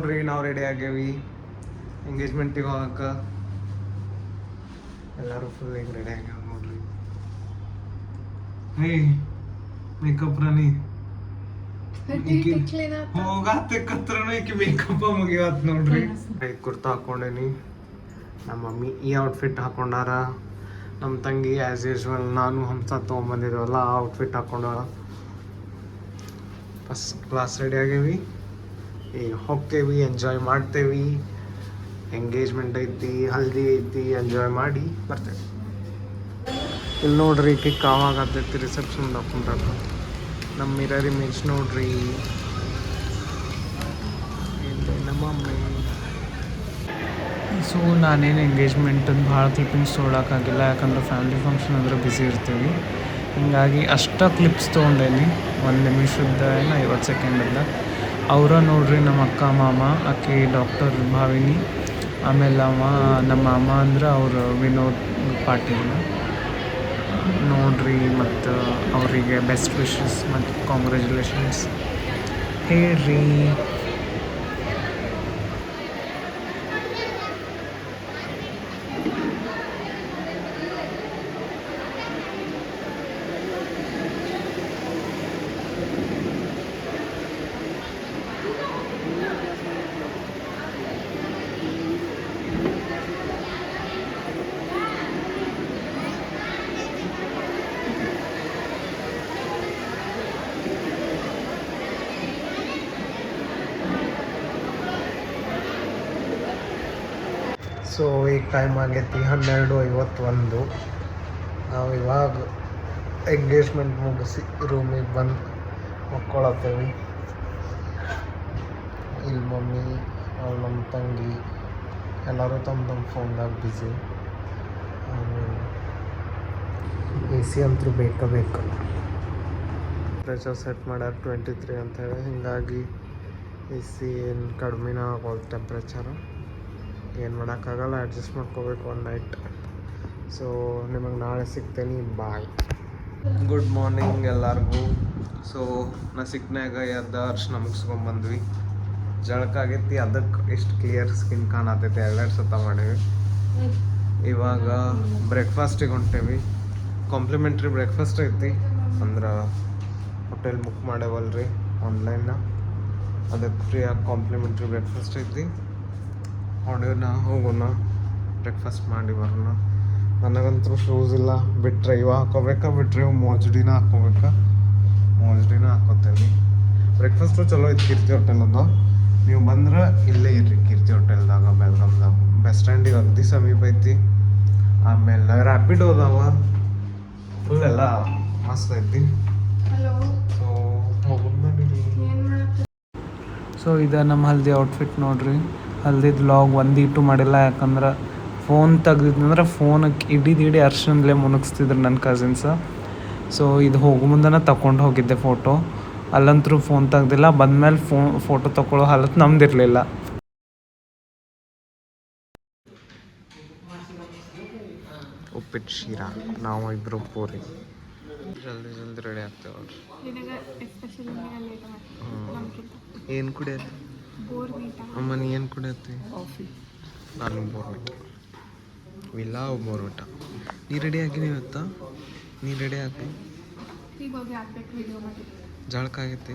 ನೋಡ್ರಿ ನಾವು ರೆಡಿ ಆಗ್ಯಾವಿ ಎಂಗೇಜ್ಮೆಂಟಿಗೆ ಹೋಗಕ್ಕೆ. ಎಲ್ಲರೂ ಫುಲ್ ಹಿಂಗೆ ರೆಡಿ ಆಗ್ಯಾವ ನೋಡ್ರಿ. ಹೇ ಮೇಕಪ್ ರಾಣಿ ಹೋಗತ್ತತ್ರನು ಈಕಿ ಮೇಕಪ್ ಮುಗಿವತ್ ನೋಡ್ರಿ. ಕುರ್ತಾ ಹಾಕೊಂಡೇನಿ. ನಮ್ಮ ಮಮ್ಮಿ ಈ ಔಟ್ಫಿಟ್ ಹಾಕೊಂಡಾರ. ನಮ್ಮ ತಂಗಿ ಆ್ಯಸ್ ಯೂಶ್ವಲ್ ನಾನು ಹಂಸ ತೊಗೊಂಬಂದಿದ್ವಲ್ಲ ಆ ಔಟ್ಫಿಟ್ ಹಾಕೊಂಡಾಳ. ಫಸ್ಟ್ ಕ್ಲಾಸ್ ರೆಡಿ ಆಗೇವಿ. ಈಗ ಹೋಗ್ತೇವಿ, ಎಂಜಾಯ್ ಮಾಡ್ತೇವಿ. ಎಂಗೇಜ್ಮೆಂಟ್ ಐತಿ, ಹಲ್ದಿ ಐತಿ, ಎಂಜಾಯ್ ಮಾಡಿ ಬರ್ತೇವೆ. ಇಲ್ಲಿ ನೋಡ್ರಿ ಈಕಿ ಕಾವಾಗತ್ತೈತಿ ರಿಸೆಪ್ಷನ್ ಹಾಕೊಂಡಾಗ. ನಮ್ಮ ಮಿರರ್ ಇಮೇಜ್ ನೋಡ್ರಿ. ನಮ್ಮ ಮಮ್ಮಿ. ಸೊ ನಾನೇನು ಎಂಗೇಜ್ಮೆಂಟನ್ನು ಭಾಳ ಕ್ಲಿಪ್ಪಿಂಗ್ಸ್ ತೊಗೊಳಕ್ಕಾಗಿಲ್ಲ, ಯಾಕಂದ್ರೆ ಫ್ಯಾಮಿಲಿ ಫಂಕ್ಷನ್ ಅಂದ್ರೆ ಬ್ಯುಸಿ ಇರ್ತೀವಿ. ಹೀಗಾಗಿ ಅಷ್ಟ ಕ್ಲಿಪ್ಸ್ ತೊಗೊಂಡೇನಿ. 1 ನಿಮಿಷದ ಏನೋ 50 ಸೆಕೆಂಡಲ್ಲ. ಅವರ ನೋಡ್ರಿ ನಮ್ಮ ಅಕ್ಕ ಮಾಮ, ಆಕೆ ಡಾಕ್ಟರ್ ಭಾವಿನಿ. ಆಮೇಲೆ ನಮ್ಮ ಮಾಮ ಅಂದ್ರೆ ಅವರು ವಿನೋದ್ ಪಾಟೀಲ್ ನೋಡ್ರಿ. ಮತ್ತು ಅವರಿಗೆ ಬೆಸ್ಟ್ ವಿಶಸ್ ಮತ್ತು ಕಾಂಗ್ರ್ಯಾಚುಲೇಷನ್ಸ್ ಹೇಳ್ರಿ. ಸೊ ಈಗ ಟೈಮ್ ಆಗೈತಿ 12:51. ನಾವು ಇವಾಗ ಎಂಗೇಜ್ಮೆಂಟ್ ಮುಗಿಸಿ ರೂಮಿಗೆ ಬಂದು ಮಕ್ಕೊಳತ್ತೇವೆ. ಇಲ್ಲಿ ಮಮ್ಮಿ, ನಮ್ಮ ತಂಗಿ ಎಲ್ಲರೂ ತಮ್ಮ ಫೋನ್ದಾಗ ಬ್ಯುಸಿ. ಎ ಸಿ ಅಂತೂ ಬೇಕು. ಟೆಂಪ್ರೇಚರ್ ಸೆಟ್ ಮಾಡ್ಯಾರ 23 ಅಂತೇಳಿ. ಹೀಗಾಗಿ ಎ ಸಿ ಏನು ಕಡಿಮೆನ ಆಗೋದು ಟೆಂಪ್ರೇಚರು. ಏನು ಮಾಡೋಕ್ಕಾಗಲ್ಲ, ಅಡ್ಜಸ್ಟ್ ಮಾಡ್ಕೋಬೇಕು ಒಂದು ನೈಟ್. ಸೊ ನಿಮಗೆ ನಾಳೆ ಸಿಗ್ತೇನೆ. ಬಾಯ್. ಗುಡ್ ಮಾರ್ನಿಂಗ್ ಎಲ್ಲರಿಗೂ. ಸೊ ನಾ ಸಿಕ್ನಾಗ ಎದ್ದ ಅರ್ಶಿನ ಮುಗಿಸ್ಕೊಂಬಂದ್ವಿ. ಜಳಕಾಗೈತಿ, ಅದಕ್ಕೆ ಇಷ್ಟು ಕ್ಲಿಯರ್ ಸ್ಕಿನ್ ಕಾಣತೈತೆ. 2 ಸತ ಮಾಡೀವಿ. ಇವಾಗ ಬ್ರೇಕ್ಫಾಸ್ಟಿಗೆ ಹೊಂಟೇವಿ. ಕಾಂಪ್ಲಿಮೆಂಟ್ರಿ ಬ್ರೇಕ್ಫಾಸ್ಟ್ ಐತಿ. ಅಂದ್ರೆ ಹೋಟೆಲ್ ಬುಕ್ ಮಾಡೇವಲ್ರಿ ಆನ್ಲೈನ್ನ, ಅದಕ್ಕೆ ಫ್ರೀಯಾಗಿ ಕಾಂಪ್ಲಿಮೆಂಟ್ರಿ ಬ್ರೇಕ್ಫಾಸ್ಟ್ ಐತಿ. ಹೋಗೋಣ ಬ್ರೇಕ್ಫಾಸ್ಟ್ ಮಾಡಿ ಬರೋಣ. ನನಗಂತೂ ಶೂಸ್ ಇಲ್ಲ. ಬಿಟ್ಟರೆ ಇವ ಹಾಕೋಬೇಕಾ, ಬಿಟ್ಟರೆ ಇವು ಮೋಜಡಿನ ಹಾಕೋತೇವೆ. ಬ್ರೇಕ್ಫಾಸ್ಟು ಚಲೋ ಐತಿ ಕೀರ್ತಿ ಹೋಟೆಲ್ ಅದು. ನೀವು ಬಂದ್ರೆ ಇಲ್ಲೇ ಇರ್ರಿ ಕೀರ್ತಿ ಹೋಟೆಲ್ದಾಗ, ಬೆಳಗಾಮ್ದಾಗ ಬಸ್ ಸ್ಟ್ಯಾಂಡಿಗೆ ಅಗದಿ ಸಮೀಪ ಐತಿ. ಆಮೇಲೆ ರ್ಯಾಪಿಡ್ ಅದಾವ, ಫುಲ್ ಎಲ್ಲ ಮಸ್ತ್ ಐತಿ. ಸೊ ಹೋಗೋಣ. ಸೊ ಇದು ನಮ್ಮ ಹಲ್ದಿ ಔಟ್ಫಿಟ್ ನೋಡ್ರಿ. ಹಲ್ದಿದ್ದು ವ್ಲಾಗ್ 1-2 ಮಾಡಿಲ್ಲ, ಯಾಕಂದ್ರೆ ಫೋನ್ ತೆಗ್ದಿದ್ನಂದ್ರೆ ಫೋನಕ್ಕೆ ಇಡೀ ಅರ್ಶನಲ್ಲೇ ಮುಣಗಿಸ್ತಿದ್ರು ನನ್ನ ಕಸಿನ್ಸ. ಸೊ ಇದು ಹೋಗೋ ಮುಂದೆನೇ ತಗೊಂಡು ಹೋಗಿದ್ದೆ ಫೋಟೋ. ಅಲ್ಲಂತರೂ ಫೋನ್ ತೆಗ್ದಿಲ್ಲ. ಬಂದಮೇಲೆ ಫೋಟೋ ತೊಗೊಳ್ಳೋ ಹಾಲತ್ ನಮ್ದಿರಲಿಲ್ಲ. ಉಪ್ಪಿಟ್ಟು ಶೀರಾ ನಾವು ಇಬ್ಬರು ಪೂರಿ. ಜಲ್ದಿ ರೆಡಿ ಆಗ್ತೇವೆ. ಏನು ಕುಡಿಯತ್ತೆ ಅಮ್ಮ? ನೀ ಏನು ಕುಡಿಯತ್ತೆ? ನಾನು ಬೋರ್ಮಿಟ. ವಿಲ್ಲಾ ಬೋರ್ಮಿಟ. ನೀ ರೆಡಿ ಆಗಿ ಇವತ್ತ? ನೀ ರೆಡಿ ಆಗಿ ಜಳಕ ಆಗೈತಿ?